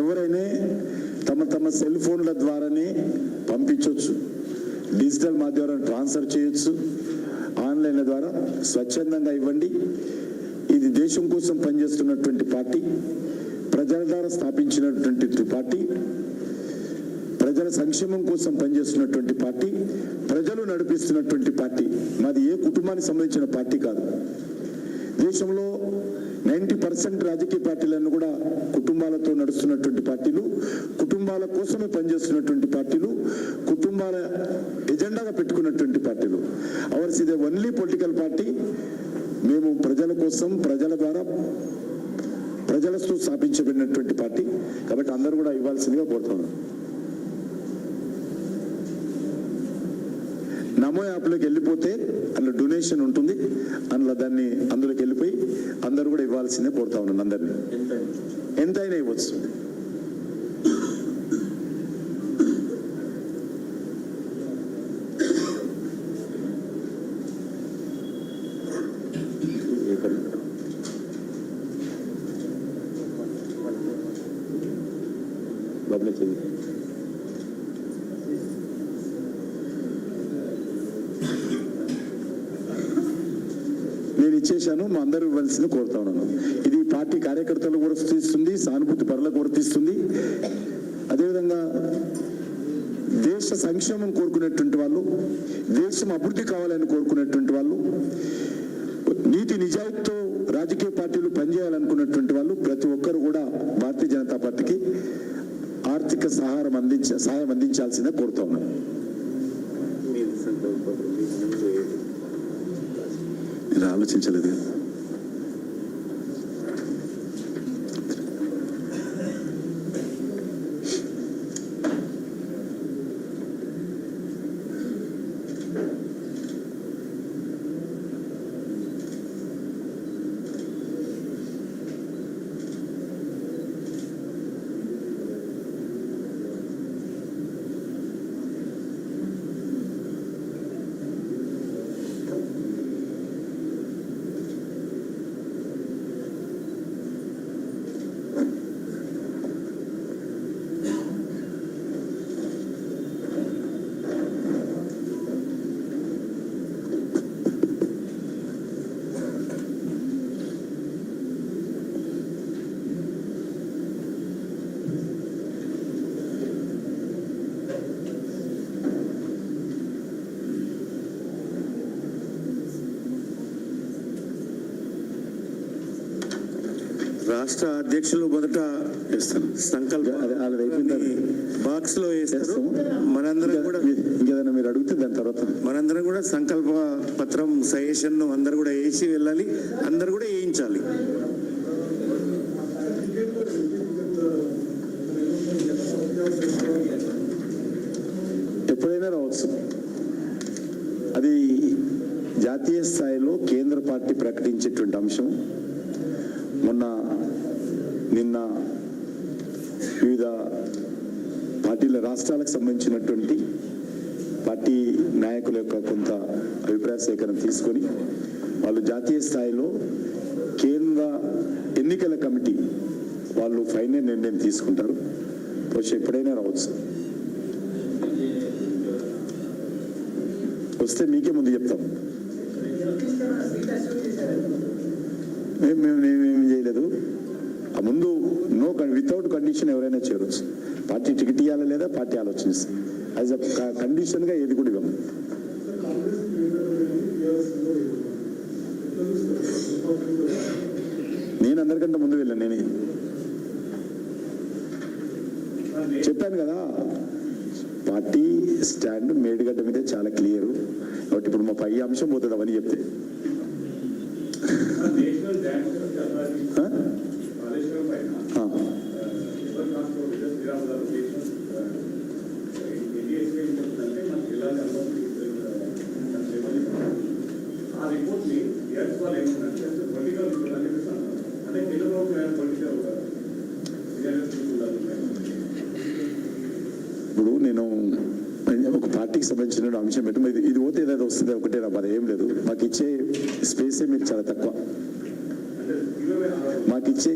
ఎవరైనా తమ తమ సెల్ ఫోన్ల ద్వారానే పంపించవచ్చు, డిజిటల్ మాధ్యమం ట్రాన్స్ఫర్ చేయొచ్చు, ఆన్లైన్ల ద్వారా స్వచ్ఛందంగా ఇవ్వండి. ఇది దేశం కోసం పనిచేస్తున్నటువంటి పార్టీ, ప్రజల ద్వారా స్థాపించినటువంటి పార్టీ, ప్రజల సంక్షేమం కోసం పనిచేస్తున్నటువంటి పార్టీ, ప్రజలు నడిపిస్తున్నటువంటి పార్టీ. మాది ఏ కుటుంబానికి సంబంధించిన పార్టీ కాదు. దేశంలో 90% రాజకీయ పార్టీలను కూడా కుటుంబాలతో నడుస్తున్నటువంటి పార్టీలు, కుటుంబాల కోసమే పనిచేస్తున్నటువంటి పార్టీలు, కుటుంబాల ఎజెండాగా పెట్టుకున్నటువంటి పార్టీలు. అవర్స్ ఇదే ఓన్లీ పొలిటికల్ పార్టీ. మేము ప్రజల కోసం, ప్రజల ద్వారా, ప్రజలతో స్థాపించబడినటువంటి పార్టీ. కాబట్టి అందరూ కూడా ఇవ్వాల్సిందిగా కోరుతున్నాను. నమో యాప్లోకి వెళ్ళిపోతే అందులో డొనేషన్ ఉంటుంది, అందులోకి వెళ్ళిపోయి అందరూ కూడా ఇవ్వాల్సిందే కోరుతా ఉన్నాను. అందరినీ ఎంతైనా ఇవ్వచ్చు. నేను ఇచ్చేశాను, మా అందరూ ఇవ్వాల్సింది కోరుతా ఉన్నాను. ఇది పార్టీ కార్యకర్తలకు వర్తిస్తుంది, సానుభూతి పరులకు వర్తిస్తుంది. అదేవిధంగా దేశ సంక్షేమం కోరుకునేటువంటి వాళ్ళు, దేశం అభివృద్ధి కావాలని కోరుకునేటువంటి వాళ్ళు, నీతి నిజాయితీతో రాజకీయ పార్టీలు పనిచేయాలనుకున్నటువంటి వాళ్ళు ప్రతి ఒక్కరు కూడా భారతీయ జనతా పార్టీకి ఆర్థిక సహాయం అందించాల్సిందే కోరుతా ఉన్నాను. నేను ఆలోచించలేదు. రాష్ట్ర అధ్యక్షులు మొదట సంకల్ప బాక్స్ లో వేస్తారు. మనందరం కూడా ఇంకేదైనా మీరు అడిగితే దాని తర్వాత మనందరం కూడా సంకల్ప పత్రం సజెషన్ అందరు కూడా వేసి వెళ్ళాలి, అందరు కూడా వేయించాలి. ఎప్పుడైనా రావచ్చు. అది జాతీయ స్థాయిలో కేంద్ర పార్టీ ప్రకటించేటువంటి అంశం. నిన్న వివిధ పార్టీల రాష్ట్రాలకు సంబంధించినటువంటి పార్టీ నాయకుల యొక్క కొంత అభిప్రాయ సేకరణ తీసుకొని వాళ్ళు జాతీయ స్థాయిలో కేంద్ర ఎన్నికల కమిటీ వాళ్ళు ఫైనల్ నిర్ణయం తీసుకుంటారు. బహుశా ఎప్పుడైనా రావచ్చు. వస్తే మీకే ముందు చెప్తాం. మేమేమి చేయలేదు. ఆ ముందు వితౌట్ కండిషన్ ఎవరైనా చేరవచ్చు. పార్టీ టికెట్ ఇవ్వాలి లేదా పార్టీ ఆలోచిస్తుంది. యాజ్ అ కండిషన్గా ఏది కూడా ఇవ్వము. నేను అందరికంటే ముందు వెళ్ళాను. నేనే చెప్పాను కదా, పార్టీ స్టాండ్ మేడిగడ్డ మీద చాలా క్లియర్. కాబట్టి ఇప్పుడు మా పై అంశం పోతుంది అవన్నీ చెప్తే. ఇప్పుడు నేను ఒక పార్టీకి సంబంధించిన అంశం పెట్టి ఇది పోతే ఏదైనా వస్తుంది ఒకటే నా బాధ ఏం లేదు. మాకు ఇచ్చే స్పేసే మీరు చాలా తక్కువ. మాకు ఇచ్చే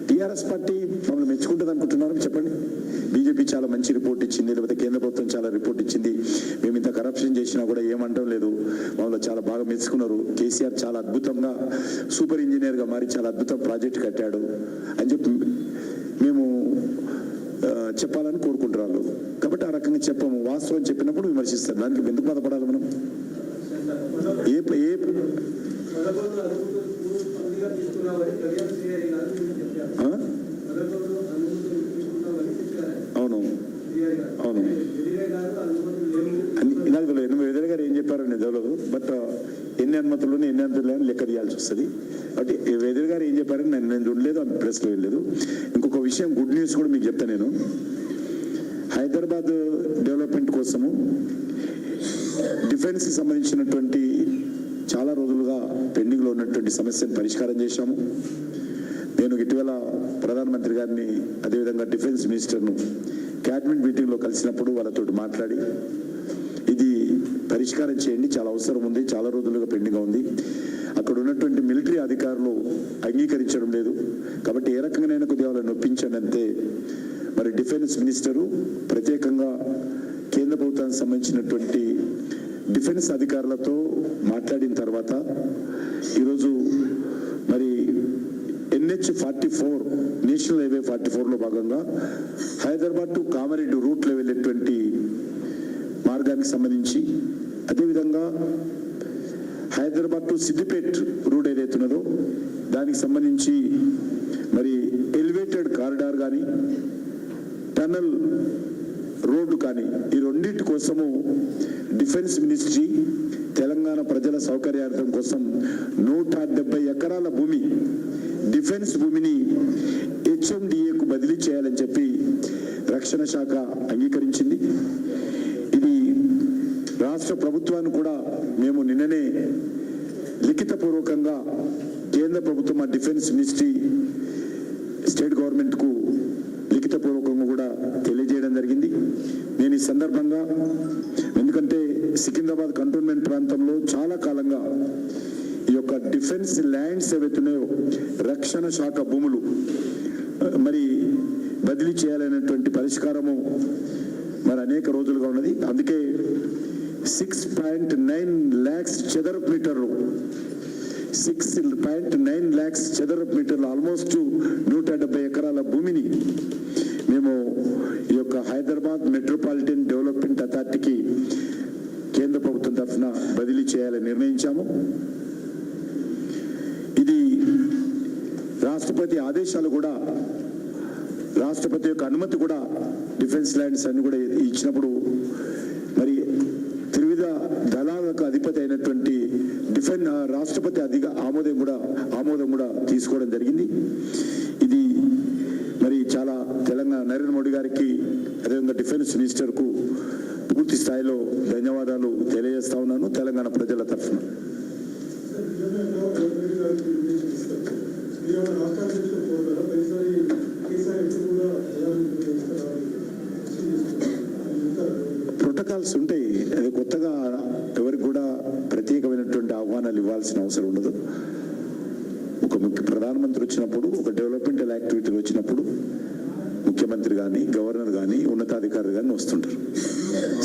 టీఆర్ఎస్ పార్టీ మమ్మల్ని మెచ్చుకుంటుంది అనుకుంటున్నారు చెప్పండి. బీజేపీ చాలా మంచి రిపోర్ట్ ఇచ్చింది, లేకపోతే కేంద్ర ప్రభుత్వం చాలా రిపోర్ట్ ఇచ్చింది, మేము ఇంత కరప్షన్ చేసినా కూడా ఏమంటాం లేదు, మమ్మల్ని చాలా బాగా మెచ్చుకున్నారు. కేసీఆర్ చాలా అద్భుతంగా సూపర్ ఇంజనీర్గా మారి చాలా అద్భుతం ప్రాజెక్ట్ కట్టాడు అని చెప్పి మేము చెప్పాలని కోరుకుంటున్నారు. కాబట్టి ఆ రకంగా చెప్పము. వాస్తవం చెప్పినప్పుడు విమర్శిస్తారు. దానికి ఎందుకు బాధపడాలి మనం? అవును అవును నాకు తెలియదు వెదర్ గారు ఏం చెప్పారో నేను తెలియదు. బట్ ఎన్ని అనుమతులు అని లెక్క తీయాల్సి వస్తుంది. బట్ వెదర్ గారు ఏం చెప్పారని నేను చూడలేదు, ఆ ప్రెస్లో వెళ్ళలేదు. ఇంకొక విషయం, గుడ్ న్యూస్ కూడా మీకు చెప్తాను నేను. హైదరాబాద్ డెవలప్మెంట్ కోసము డిఫెన్స్కి సంబంధించినటువంటి చాలా రోజులుగా పెండింగ్లో ఉన్నటువంటి సమస్యను పరిష్కారం చేశాము. నేను ఇటీవల ప్రధానమంత్రి గారిని, అదేవిధంగా డిఫెన్స్ మినిస్టర్ను క్యాబినెట్ మీటింగ్లో కలిసినప్పుడు వాళ్ళతో మాట్లాడి ఇది పరిష్కారం చేయండి, చాలా అవసరం ఉంది, చాలా రోజులుగా పెండింగ్ ఉంది, అక్కడ ఉన్నటువంటి మిలిటరీ అధికారులు అంగీకరించడం లేదు, కాబట్టి ఏ రకంగానైనా కొద్దిగా వాళ్ళని నొప్పించండి అంతే. మరి డిఫెన్స్ మినిస్టరు ప్రత్యేకంగా కేంద్ర ప్రభుత్వానికి సంబంధించినటువంటి డిఫెన్స్ అధికారులతో మాట్లాడిన తర్వాత ఈరోజు మరి NH-44 నేషనల్ హైవే 44లో భాగంగా హైదరాబాద్ టు కామారెడ్డి రూట్లో వెళ్ళేటువంటి మార్గానికి సంబంధించి, అదేవిధంగా హైదరాబాద్ టు సిద్దిపేట్ రూట్ ఏదైతున్నదో దానికి సంబంధించి మరి ఎలివేటెడ్ కారిడార్ కానీ టనల్ రోడ్డు కానీ ఈ రెండింటి కోసము డిఫెన్స్ మినిస్ట్రీ తెలంగాణ ప్రజల సౌకర్యార్థం కోసం 170 ఎకరాల భూమి, డిఫెన్స్ భూమిని HMDAకు బదిలీ చేయాలని చెప్పి రక్షణ శాఖ అంగీకరించింది. ఇది రాష్ట్ర ప్రభుత్వాన్ని కూడా మేము నిన్ననే లిఖితపూర్వకంగా కేంద్ర ప్రభుత్వం ఆ డిఫెన్స్ మినిస్ట్రీ స్టేట్ గవర్నమెంట్కు లిఖితపూర్వకంగా కూడా తెలియజేయడం జరిగింది. నేను ఈ సందర్భంగా, ఎందుకంటే సికింద్రాబాద్ కంటోన్మెంట్ ప్రాంతంలో చాలా కాలంగా ఈ యొక్క డిఫెన్స్ ల్యాండ్స్ ఏవైతున్నాయో రక్షణ శాఖ భూములు మరి బదిలీ చేయాలనేటువంటి పరిష్కారము మరి అనేక రోజులుగా ఉన్నది. అందుకే 6.9 lakhs చదరపు మీటర్లు 6.9 lakhs చదరపు మీటర్లు ఆల్మోస్ట్ 170 ఎకరాల భూమిని మేము ఈ యొక్క హైదరాబాద్ మెట్రోపాలిటన్ డెవలప్మెంట్ అథారిటీకి కేంద్ర ప్రభుత్వం తరఫున బదిలీ చేయాలని నిర్ణయించాము. ఇది రాష్ట్రపతి ఆదేశాలు కూడా, రాష్ట్రపతి యొక్క అనుమతి కూడా డిఫెన్స్ ల్యాండ్స్ అన్ని కూడా ఇచ్చినప్పుడు మరి త్రివిధ దళాలకు అధిపతి అయినటువంటి రాష్ట్రపతి ఆమోదం కూడా తీసుకోవడం జరిగింది. ఇది మరి చాలా తెలంగాణ నరేంద్ర మోడీ గారికి, అదేవిధంగా డిఫెన్స్ మినిస్టర్కు పూర్తి స్థాయిలో ధన్యవాదాలు తెలియజేస్తా ఉన్నాను తెలంగాణ ప్రజల తరఫున. ప్రోటోకాల్స్ ఉంటాయి, అది కొత్తగా ఎవరికి కూడా ప్రత్యేకమైనటువంటి ఆహ్వానాలు ఇవ్వాల్సిన అవసరం ఉండదు. ఒక ప్రధానమంత్రి వచ్చినప్పుడు, ఒక డెవలప్మెంటల్ యాక్టివిటీలు వచ్చినప్పుడు ముఖ్యమంత్రి కానీ, గవర్నర్ కానీ, ఉన్నతాధికారులు కానీ వస్తుంటారు.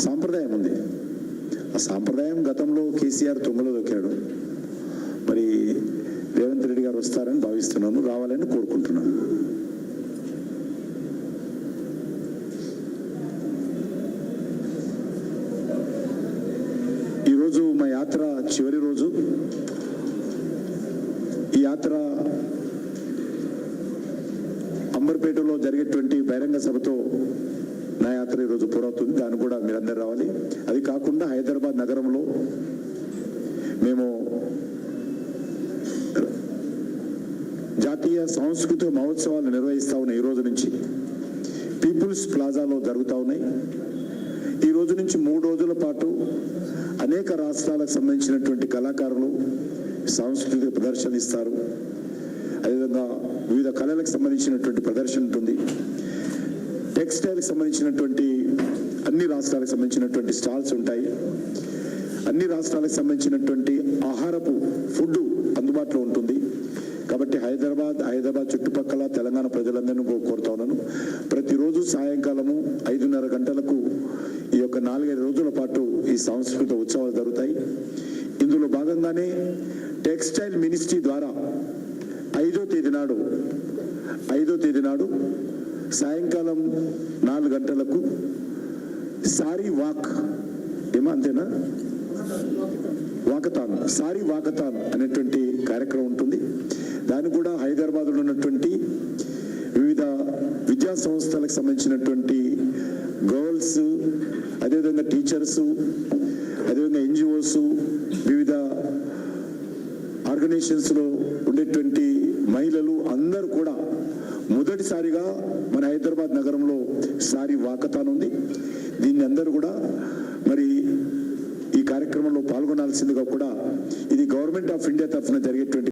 సాంప్రదాయం ఉంది. ఆ సాంప్రదాయం గతంలో కేసీఆర్ తొంగలో దొక్కాడు. మరి రేవంత్ రెడ్డి గారు వస్తారని భావిస్తున్నాను, రావాలని కోరుకుంటున్నాను. ఈరోజు మా యాత్ర చివరి రోజు. ఈ యాత్ర అంబర్పేటలో జరిగేటువంటి బహిరంగ సభతో నా యాత్ర ఈరోజు పూర్తవుతుంది. దాన్ని కూడా మీరందరూ రావాలి. అది కాకుండా హైదరాబాద్ నగరంలో మేము జాతీయ సాంస్కృతిక మహోత్సవాలు నిర్వహిస్తా ఉన్నాయి. ఈ రోజు నుంచి పీపుల్స్ ప్లాజాలో జరుగుతూ ఉన్నాయి. ఈ రోజు నుంచి 3 రోజుల పాటు అనేక రాష్ట్రాలకు సంబంధించినటువంటి కళాకారులు సాంస్కృతిక ప్రదర్శన ఇస్తారు. అదేవిధంగా వివిధ కళలకు సంబంధించినటువంటి ప్రదర్శన ఉంటుంది. టెక్స్టైల్కి సంబంధించినటువంటి అన్ని రాష్ట్రాలకు సంబంధించినటువంటి స్టాల్స్ ఉంటాయి. అన్ని రాష్ట్రాలకు సంబంధించినటువంటి ఆహారపు ఫుడ్ అందుబాటులో ఉంటుంది. కాబట్టి హైదరాబాద్ చుట్టుపక్కల తెలంగాణ ప్రజలందరినీ కోరుతా ఉన్నాను, ప్రతిరోజు సాయంకాలము 5:30 గంటలకు ఈ యొక్క 4-5 రోజుల పాటు ఈ సాంస్కృతిక ఉత్సవాలు జరుగుతాయి. ఇందులో భాగంగానే టెక్స్టైల్ మినిస్ట్రీ ద్వారా 5వ తేదీ నాడు సాయంకాలం 4 గంటలకు సారీ వాక్ అంతేనా సారీ వాకథాన్ అనేటువంటి కార్యక్రమం ఉంటుంది. దాన్ని కూడా హైదరాబాద్లో ఉన్నటువంటి వివిధ విద్యా సంస్థలకు సంబంధించినటువంటి గర్ల్స్, అదేవిధంగా టీచర్స్, అదేవిధంగా NGOs, వివిధ ఆర్గనైజేషన్స్లో ఉండేటువంటి మహిళలు అందరూ కూడా మొదటిసారిగా మన హైదరాబాద్ నగరంలో సారీ వాకథాన్ ఉంది. దీన్ని అందరూ కూడా మరి ఈ కార్యక్రమంలో పాల్గొనాల్సిందిగా కూడా, ఇది గవర్నమెంట్ ఆఫ్ ఇండియా తరఫున జరిగేటువంటి